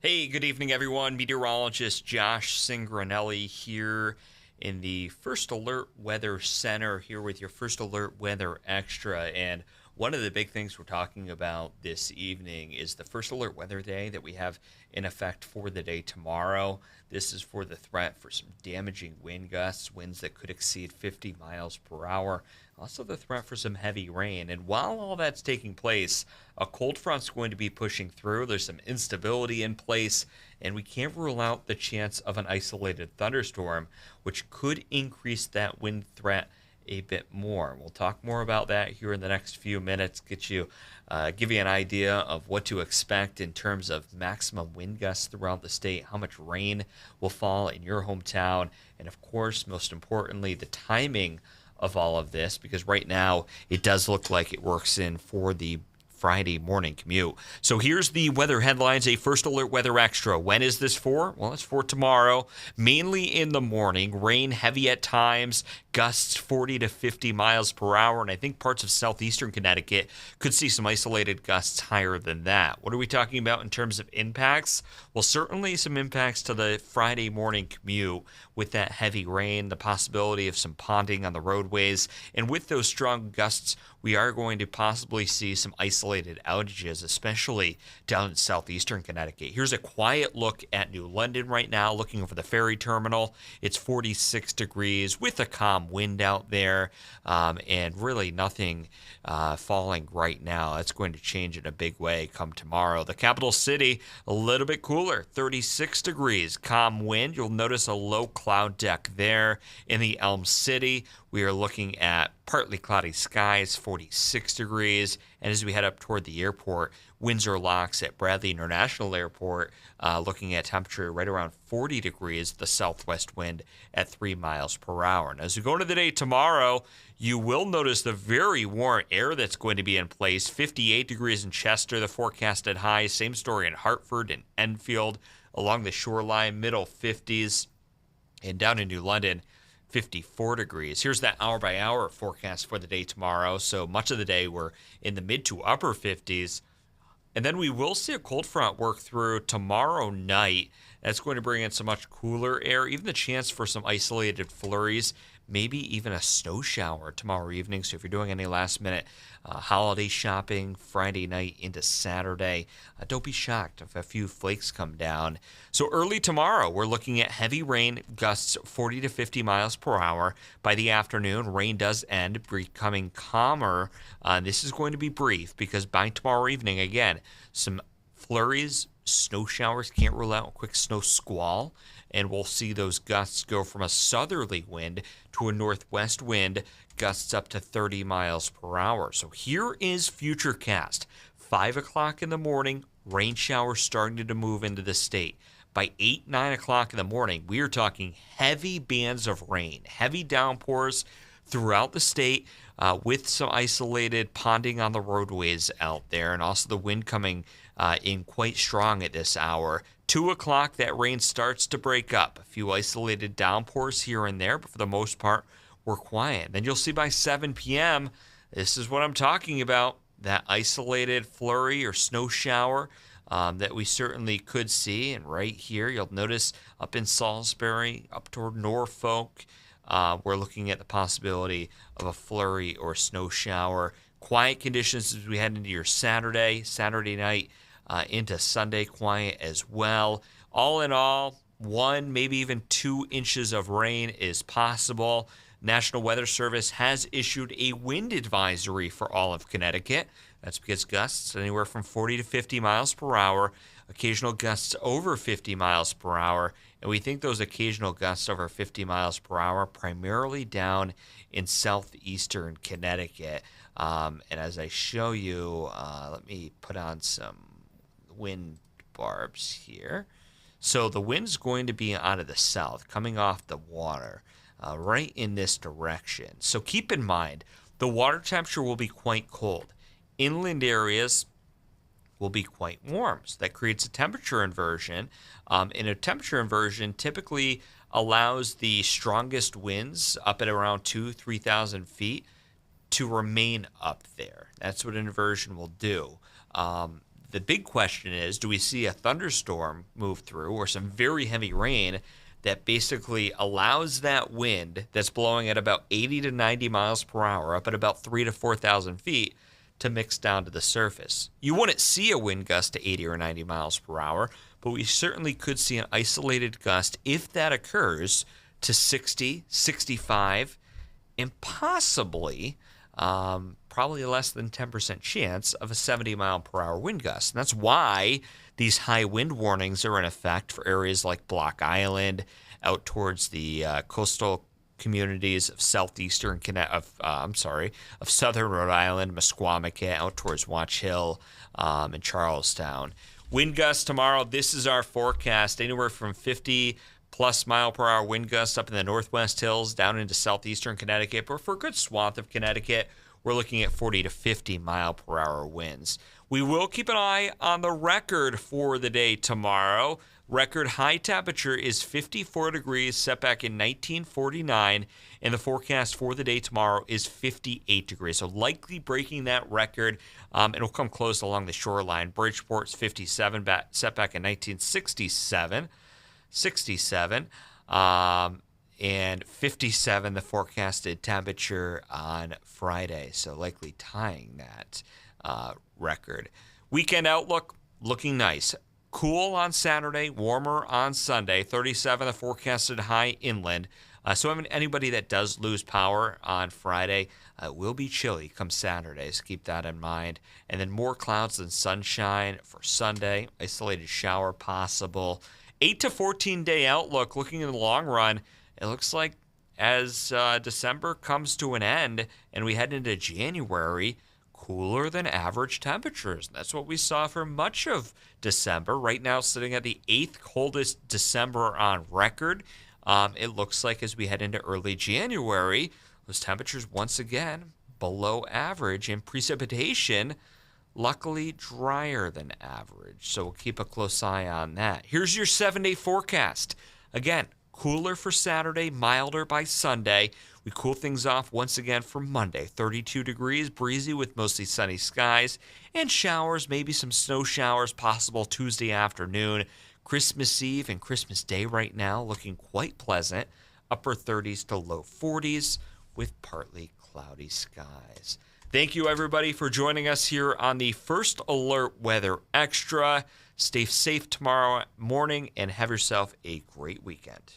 Hey, good evening, everyone. Meteorologist Josh Singranelli here in the First Alert Weather Center, here with your First Alert Weather Extra. And one of the big things we're talking about this evening is the First Alert Weather Day that we have in effect for the day tomorrow. This is for the threat for some damaging wind gusts, winds that could exceed 50 miles per hour. Also, the threat for some heavy rain. And while all that's taking place, a cold front's going to be pushing through. There's some instability in place, and we can't rule out the chance of an isolated thunderstorm, which could increase that wind threat a bit more. We'll talk more about that here in the next few minutes, give you an idea of what to expect in terms of maximum wind gusts throughout the state, how much rain will fall in your hometown, and of course, most importantly, the timing of all of this, because right now it does look like it works in for the Friday morning commute. So here's the weather headlines, a First Alert Weather Extra. When is this for? Well, it's for tomorrow, mainly in the morning. Rain heavy at times, gusts 40 to 50 miles per hour, and I think parts of southeastern Connecticut could see some isolated gusts higher than that. What are we talking about in terms of impacts? Well, certainly some impacts to the Friday morning commute with that heavy rain, the possibility of some ponding on the roadways, and with those strong gusts, we are going to possibly see some isolated outages, especially down in southeastern Connecticut. Here's a quiet look at New London right now, looking over the ferry terminal. It's 46 degrees with a calm wind out there, and really nothing falling right now. That's going to change in a big way come tomorrow. The capital city, a little bit cooler, 36 degrees, calm wind. You'll notice a low cloud deck there. In the Elm City, we are looking at partly cloudy skies, 46 degrees. And as we head up toward the airport, Windsor locks at Bradley International Airport, looking at temperature right around 40 degrees, the southwest wind at 3 miles per hour. And as we go into the day tomorrow, you will notice the very warm air that's going to be in place. 58 degrees in Chester, the forecasted high. Same story in Hartford and Enfield along the shoreline, middle 50s. And down in New London, 54 degrees. Here's that hour by hour forecast for the day tomorrow. So much of the day we're in the mid to upper 50s. And then we will see a cold front work through tomorrow night. That's going to bring in some much cooler air, even the chance for some isolated flurries, maybe even a snow shower tomorrow evening. So if you're doing any last minute holiday shopping Friday night into Saturday, don't be shocked if a few flakes come down. So early tomorrow, we're looking at heavy rain, gusts 40 to 50 miles per hour. By the afternoon, rain does end, becoming calmer. This is going to be brief because by tomorrow evening, again, some flurries, snow showers, can't rule out a quick snow squall, and we'll see those gusts go from a southerly wind to a northwest wind, gusts up to 30 miles per hour. So here is Futurecast. 5 o'clock in the morning, rain showers starting to move into the state. By 8, 9 o'clock in the morning, we are talking heavy bands of rain, heavy downpours throughout the state, with some isolated ponding on the roadways out there, and also the wind coming in quite strong at this hour. 2 o'clock, that rain starts to break up. A few isolated downpours here and there, but for the most part, we're quiet. Then you'll see by 7 p.m., this is what I'm talking about, that isolated flurry or snow shower that we certainly could see. And right here, you'll notice up in Salisbury, up toward Norfolk, we're looking at the possibility of a flurry or snow shower. Quiet conditions as we head into your Saturday night, into Sunday, quiet as well. All in all, 1, maybe even 2 inches of rain is possible. National Weather Service has issued a wind advisory for all of Connecticut. That's because gusts anywhere from 40 to 50 miles per hour, occasional gusts over 50 miles per hour, and we think those occasional gusts over 50 miles per hour primarily down in southeastern Connecticut. And as I show you, let me put on some wind barbs here. So the wind's going to be out of the south, coming off the water, right in this direction. So keep in mind, the water temperature will be quite cold. Inland areas will be quite warm. So that creates a temperature inversion. And a temperature inversion typically allows the strongest winds up at around 3,000 feet to remain up there. That's what an inversion will do. the big question is, do we see a thunderstorm move through or some very heavy rain that basically allows that wind that's blowing at about 80 to 90 miles per hour up at about 3,000 to 4,000 feet to mix down to the surface? You wouldn't see a wind gust to 80 or 90 miles per hour, but we certainly could see an isolated gust if that occurs to 60, 65, and possibly probably less than 10% chance of a 70 mile per hour wind gust. And that's why these high wind warnings are in effect for areas like Block Island, out towards the coastal communities of of southern Rhode Island, Mesquamaket, out towards Watch Hill, and Charlestown. Wind gusts tomorrow. This is our forecast, anywhere from 50 plus mile per hour wind gusts up in the Northwest Hills down into southeastern Connecticut. But for a good swath of Connecticut, we're looking at 40 to 50 mile per hour winds. We will keep an eye on the record for the day tomorrow. Record high temperature is 54 degrees, set back in 1949, and the forecast for the day tomorrow is 58 degrees. So likely breaking that record. It'll come close along the shoreline. Bridgeport's 57, set back in 1967. 67, and 57 the forecasted temperature on Friday, so likely tying that record. Weekend outlook looking nice. Cool on Saturday, warmer on Sunday, 37 the forecasted high inland. So anybody that does lose power on Friday will be chilly come Saturday, so keep that in mind. And then more clouds than sunshine for Sunday, isolated shower possible. 8 to 14 day outlook. Looking in the long run, it looks like as December comes to an end and we head into January, cooler than average temperatures. That's what we saw for much of December. Right now, sitting at the 8th coldest December on record. It looks like as we head into early January, those temperatures once again below average, and precipitation luckily drier than average. So we'll keep a close eye on that. Here's your 7-day forecast. Again, cooler for Saturday, milder by Sunday. We cool things off once again for Monday. 32 degrees, breezy with mostly sunny skies, and showers, maybe some snow showers possible Tuesday afternoon. Christmas Eve and Christmas Day right now looking quite pleasant. Upper 30s to low 40s with partly cloudy skies. Thank you, everybody, for joining us here on the First Alert Weather Extra. Stay safe tomorrow morning and have yourself a great weekend.